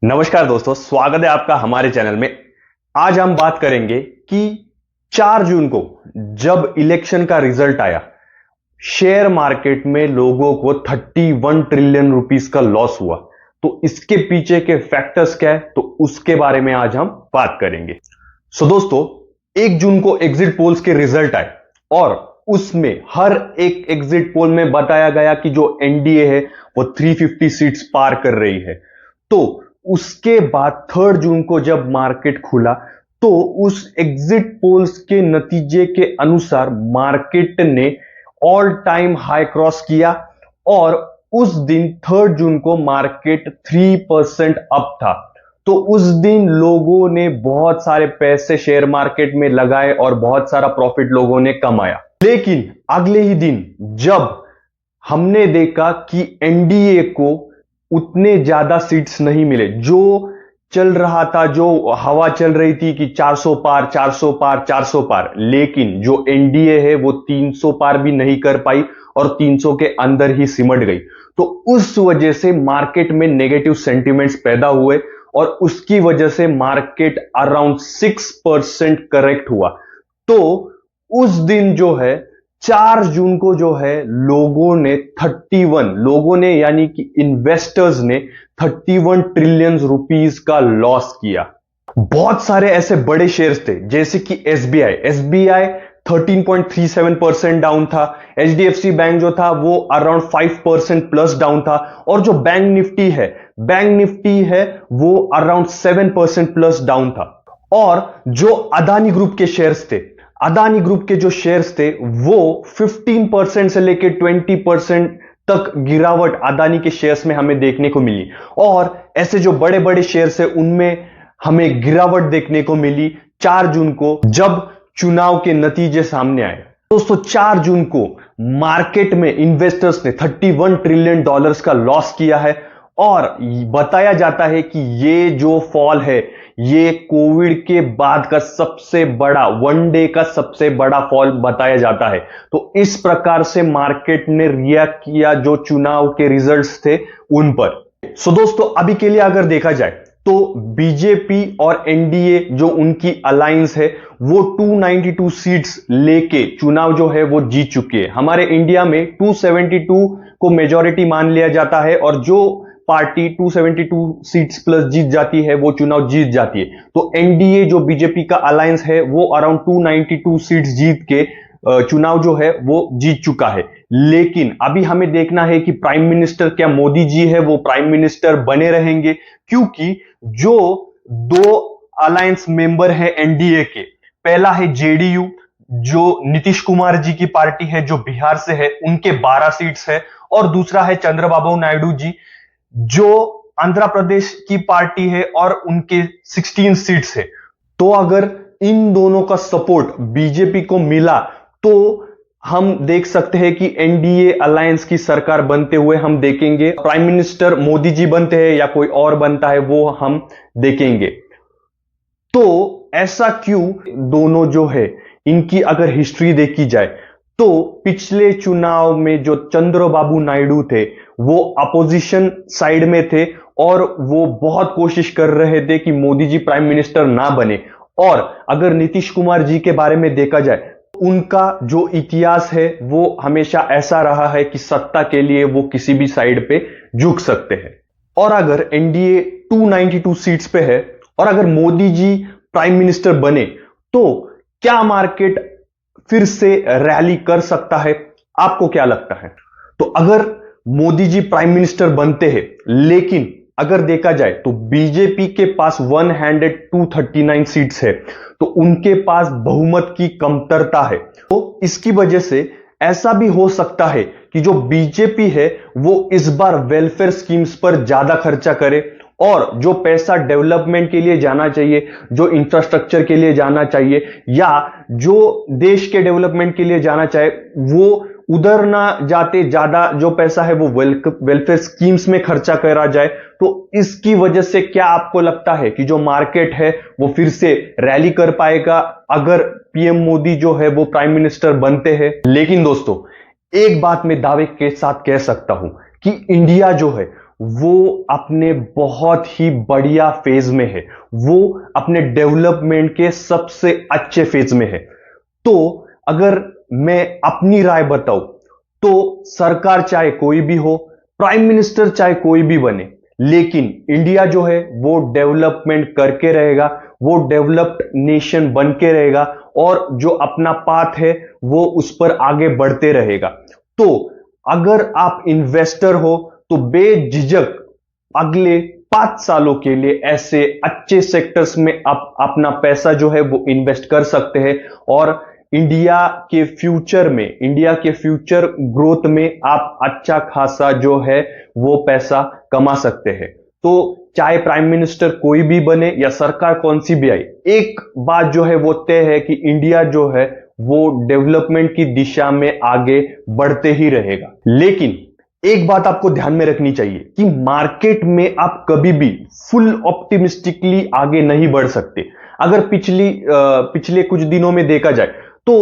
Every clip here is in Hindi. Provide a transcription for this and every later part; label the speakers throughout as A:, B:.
A: नमस्कार दोस्तों, स्वागत है आपका हमारे चैनल में। आज हम बात करेंगे कि 4 जून को जब इलेक्शन का रिजल्ट आया, शेयर मार्केट में लोगों को 31 ट्रिलियन रुपीस का लॉस हुआ। तो इसके पीछे के फैक्टर्स क्या है, तो उसके बारे में आज हम बात करेंगे। दोस्तों, 1 जून को एग्जिट पोल्स के रिजल्ट आए और उसमें हर एक एग्जिट पोल में बताया गया कि जो एनडीए है वो 350 सीट्स पार कर रही है। तो उसके बाद 3 जून को जब मार्केट खुला तो उस एग्जिट पोल्स के नतीजे के अनुसार मार्केट ने ऑल टाइम हाई क्रॉस किया और उस दिन 3 जून को मार्केट 3% अप था। तो उस दिन लोगों ने बहुत सारे पैसे शेयर मार्केट में लगाए और बहुत सारा प्रॉफिट लोगों ने कमाया। लेकिन अगले ही दिन जब हमने देखा कि एनडीए को उतने ज्यादा सीट्स नहीं मिले, जो चल रहा था, जो हवा चल रही थी कि 400 पार 400 पार 400 पार, लेकिन जो एनडीए है वो 300 पार भी नहीं कर पाई और 300 के अंदर ही सिमट गई। तो उस वजह से मार्केट में नेगेटिव सेंटिमेंट्स पैदा हुए और उसकी वजह से मार्केट अराउंड 6% करेक्ट हुआ। तो उस दिन जो है 4 जून को जो है लोगों ने यानी कि इन्वेस्टर्स ने 31 ट्रिलियन रुपीस का लॉस किया। बहुत सारे ऐसे बड़े शेयर्स थे जैसे कि एसबीआई 13.37% डाउन था। एचडीएफसी बैंक जो था वो अराउंड 5% प्लस डाउन था। और जो बैंक निफ्टी है वो अराउंड 7% प्लस डाउन था। और जो अदानी ग्रुप के शेयर्स थे, अदानी ग्रुप के जो शेयर्स थे वो 15% से लेकर 20% तक गिरावट अदानी के शेयर्स में हमें देखने को मिली। और ऐसे जो बड़े बड़े शेयर्स है उनमें हमें गिरावट देखने को मिली 4 जून को जब चुनाव के नतीजे सामने आए। दोस्तों, 4 जून को मार्केट में इन्वेस्टर्स ने 31 ट्रिलियन डॉलर्स का लॉस किया है और बताया जाता है कि ये जो फॉल है ये कोविड के बाद का सबसे बड़ा, वन डे का सबसे बड़ा फॉल बताया जाता है। तो इस प्रकार से मार्केट ने रिएक्ट किया जो चुनाव के रिजल्ट्स थे उन पर। दोस्तों, अभी के लिए अगर देखा जाए तो बीजेपी और एनडीए जो उनकी अलायंस है वो 292 सीट्स लेके चुनाव जो है वो जीत चुकी है। हमारे इंडिया में 272 को मेजॉरिटी मान लिया जाता है और जो पार्टी 272 सीट्स प्लस जीत जाती है वो चुनाव जीत जाती है। तो एनडीए जो बीजेपी का अलायंस है वो अराउंड 292 सीट्स जीत के चुनाव जो है वो जीत चुका है। लेकिन अभी हमें देखना है कि प्राइम मिनिस्टर क्या मोदी जी है वो प्राइम मिनिस्टर बने रहेंगे, क्योंकि जो 2 अलायंस मेंबर है एनडीए के, पहला है जेडीयू जो नीतीश कुमार जी की पार्टी है जो बिहार से है, उनके 12 सीट्स है। और दूसरा है चंद्रबाबू नायडू जी जो आंध्र प्रदेश की पार्टी है और उनके 16 सीट्स है। तो अगर इन दोनों का सपोर्ट बीजेपी को मिला तो हम देख सकते हैं कि एनडीए अलायंस की सरकार बनते हुए हम देखेंगे। प्राइम मिनिस्टर मोदी जी बनते हैं या कोई और बनता है वो हम देखेंगे। तो ऐसा क्यों? दोनों जो है इनकी अगर हिस्ट्री देखी जाए तो पिछले चुनाव में जो चंद्रबाबू नायडू थे वो अपोजिशन साइड में थे और वो बहुत कोशिश कर रहे थे कि मोदी जी प्राइम मिनिस्टर ना बने। और अगर नीतीश कुमार जी के बारे में देखा जाए, उनका जो इतिहास है वो हमेशा ऐसा रहा है कि सत्ता के लिए वो किसी भी साइड पे झुक सकते हैं। और अगर एनडीए 292 सीट्स पे है और अगर मोदी जी प्राइम मिनिस्टर बने तो क्या मार्केट फिर से रैली कर सकता है? आपको क्या लगता है? तो अगर मोदी जी प्राइम मिनिस्टर बनते हैं, लेकिन अगर देखा जाए तो बीजेपी के पास 139 सीट्स है, तो उनके पास बहुमत की कमतरता है। तो इसकी वजह से ऐसा भी हो सकता है कि जो बीजेपी है वो इस बार वेलफेयर स्कीम्स पर ज्यादा खर्चा करे और जो पैसा डेवलपमेंट के लिए जाना चाहिए, जो इंफ्रास्ट्रक्चर के लिए जाना चाहिए या जो देश के डेवलपमेंट के लिए जाना चाहे, वो उधर ना जाते ज्यादा जो पैसा है वो वेलफेयर स्कीम्स में खर्चा करा जाए। तो इसकी वजह से क्या आपको लगता है कि जो मार्केट है वो फिर से रैली कर पाएगा अगर पीएम मोदी जो है वो प्राइम मिनिस्टर बनते हैं? लेकिन दोस्तों, एक बात मैं दावे के साथ कह सकता हूं कि इंडिया जो है वो अपने बहुत ही बढ़िया फेज में है, वो अपने डेवलपमेंट के सबसे अच्छे फेज में है। तो अगर मैं अपनी राय बताऊं तो सरकार चाहे कोई भी हो, प्राइम मिनिस्टर चाहे कोई भी बने, लेकिन इंडिया जो है वो डेवलपमेंट करके रहेगा, वो डेवलप्ड नेशन बन के रहेगा और जो अपना पाथ है वो उस पर आगे बढ़ते रहेगा। तो अगर आप इन्वेस्टर हो तो बेझिझक अगले 5 सालों के लिए ऐसे अच्छे सेक्टर्स में आप अपना पैसा जो है वो इन्वेस्ट कर सकते हैं और इंडिया के फ्यूचर ग्रोथ में आप अच्छा खासा जो है वो पैसा कमा सकते हैं। तो चाहे प्राइम मिनिस्टर कोई भी बने या सरकार कौन सी भी आई, एक बात जो है वो तय है कि इंडिया जो है वो डेवलपमेंट की दिशा में आगे बढ़ते ही रहेगा। लेकिन एक बात आपको ध्यान में रखनी चाहिए कि मार्केट में आप कभी भी फुल ऑप्टिमिस्टिकली आगे नहीं बढ़ सकते। अगर पिछले कुछ दिनों में देखा जाए तो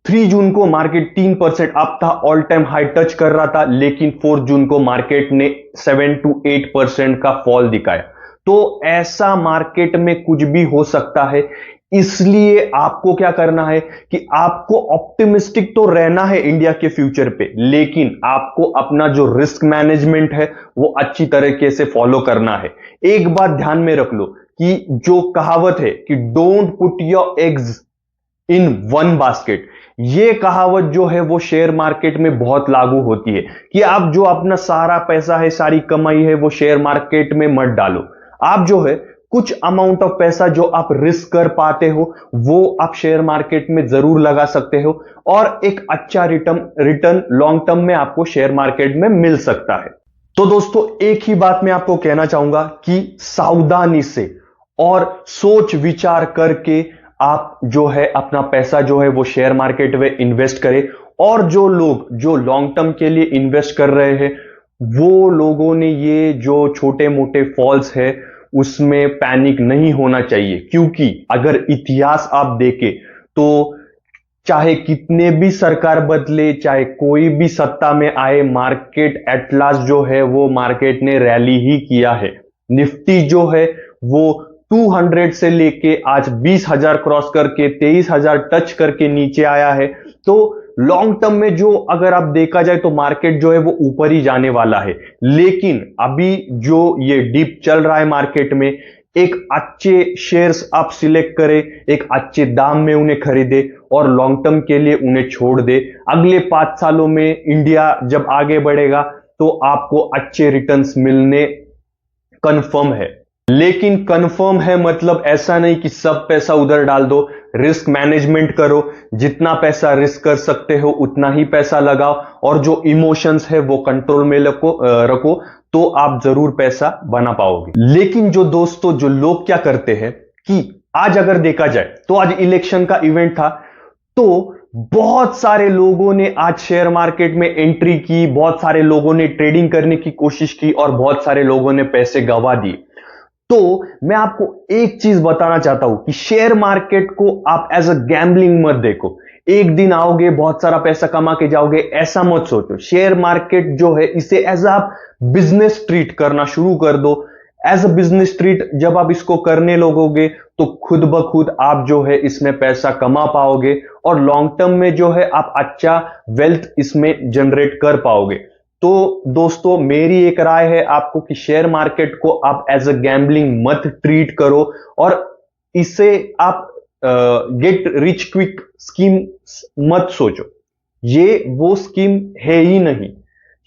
A: 3 जून को मार्केट 3% अप था, ऑल टाइम हाई टच कर रहा था, लेकिन 4 जून को मार्केट ने 7 to 8% का फॉल दिखाया। तो ऐसा मार्केट में कुछ भी हो सकता है, इसलिए आपको क्या करना है कि आपको ऑप्टिमिस्टिक तो रहना है इंडिया के फ्यूचर पे, लेकिन आपको अपना जो रिस्क मैनेजमेंट है वो अच्छी तरीके से फॉलो करना है। एक बात ध्यान में रख लो कि जो कहावत है कि don't put your eggs in one basket, ये कहावत जो है वो शेयर मार्केट में बहुत लागू होती है कि आप जो अपना सारा पैसा है, सारी कमाई है, वो शेयर मार्केट में मत डालो। आप जो है कुछ अमाउंट ऑफ पैसा जो आप रिस्क कर पाते हो वो आप शेयर मार्केट में जरूर लगा सकते हो और एक अच्छा रिटर्न लॉन्ग टर्म में आपको शेयर मार्केट में मिल सकता है। तो दोस्तों, एक ही बात मैं आपको कहना चाहूंगा कि सावधानी से और सोच विचार करके आप जो है अपना पैसा जो है वो शेयर मार्केट में इन्वेस्ट करें। और जो लोग जो लॉन्ग टर्म के लिए इन्वेस्ट कर रहे हैं वो लोगों ने ये जो छोटे मोटे फॉल्स है उसमें पैनिक नहीं होना चाहिए, क्योंकि अगर इतिहास आप देखें तो चाहे कितने भी सरकार बदले, चाहे कोई भी सत्ता में आए, मार्केट एट लास्ट जो है वो मार्केट ने रैली ही किया है। निफ्टी जो है वो 200 से लेके आज 20,000 क्रॉस करके 23,000 टच करके नीचे आया है। तो लॉन्ग टर्म में जो अगर आप देखा जाए तो मार्केट जो है वो ऊपर ही जाने वाला है, लेकिन अभी जो ये डिप चल रहा है मार्केट में, एक अच्छे शेयर्स आप सिलेक्ट करें, एक अच्छे दाम में उन्हें खरीदे और लॉन्ग टर्म के लिए उन्हें छोड़ दे। अगले 5 सालों में इंडिया जब आगे बढ़ेगा तो आपको अच्छे रिटर्न्स मिलने कंफर्म है। लेकिन कंफर्म है मतलब ऐसा नहीं कि सब पैसा उधर डाल दो, रिस्क मैनेजमेंट करो, जितना पैसा रिस्क कर सकते हो उतना ही पैसा लगाओ और जो इमोशंस है वो कंट्रोल में रखो तो आप जरूर पैसा बना पाओगे। लेकिन जो दोस्तों जो लोग क्या करते हैं कि आज अगर देखा जाए तो आज इलेक्शन का इवेंट था, तो बहुत सारे लोगों ने आज शेयर मार्केट में एंट्री की, बहुत सारे लोगों ने ट्रेडिंग करने की कोशिश की और बहुत सारे लोगों ने पैसे गंवा दिए। तो मैं आपको एक चीज बताना चाहता हूं कि शेयर मार्केट को आप एज अ गैम्बलिंग मत देखो। एक दिन आओगे बहुत सारा पैसा कमा के जाओगे, ऐसा मत सोचो। शेयर मार्केट जो है इसे एज आप बिजनेस ट्रीट करना शुरू कर दो। एज अ बिजनेस ट्रीट जब आप इसको करने लगोगे तो खुद ब खुद आप जो है इसमें पैसा कमा पाओगे और लॉन्ग टर्म में जो है आप अच्छा वेल्थ इसमें जनरेट कर पाओगे। तो दोस्तों, मेरी एक राय है आपको कि शेयर मार्केट को आप एज अ गैम्बलिंग मत ट्रीट करो और इसे आप गेट रिच क्विक स्कीम मत सोचो। ये वो स्कीम है ही नहीं।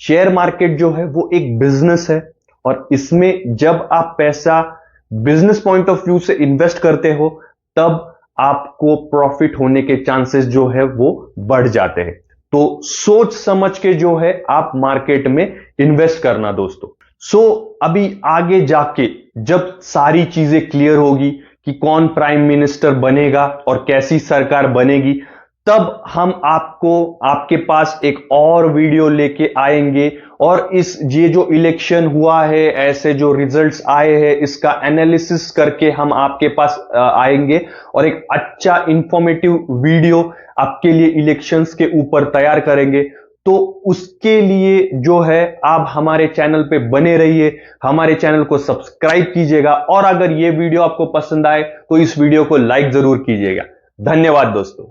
A: शेयर मार्केट जो है वो एक बिजनेस है और इसमें जब आप पैसा बिजनेस पॉइंट ऑफ व्यू से इन्वेस्ट करते हो तब आपको प्रॉफिट होने के चांसेस जो है वो बढ़ जाते हैं। तो सोच समझ के जो है आप मार्केट में इन्वेस्ट करना दोस्तों। अभी आगे जाके जब सारी चीजें क्लियर होगी कि कौन प्राइम मिनिस्टर बनेगा और कैसी सरकार बनेगी, तब हम आपके पास एक और वीडियो लेके आएंगे और ये जो इलेक्शन हुआ है, ऐसे जो रिजल्ट्स आए हैं, इसका एनालिसिस करके हम आपके पास आएंगे और एक अच्छा इंफॉर्मेटिव वीडियो आपके लिए इलेक्शंस के ऊपर तैयार करेंगे। तो उसके लिए जो है आप हमारे चैनल पे बने रहिए, हमारे चैनल को सब्सक्राइब कीजिएगा, और अगर ये वीडियो आपको पसंद आए तो इस वीडियो को लाइक जरूर कीजिएगा। धन्यवाद दोस्तों।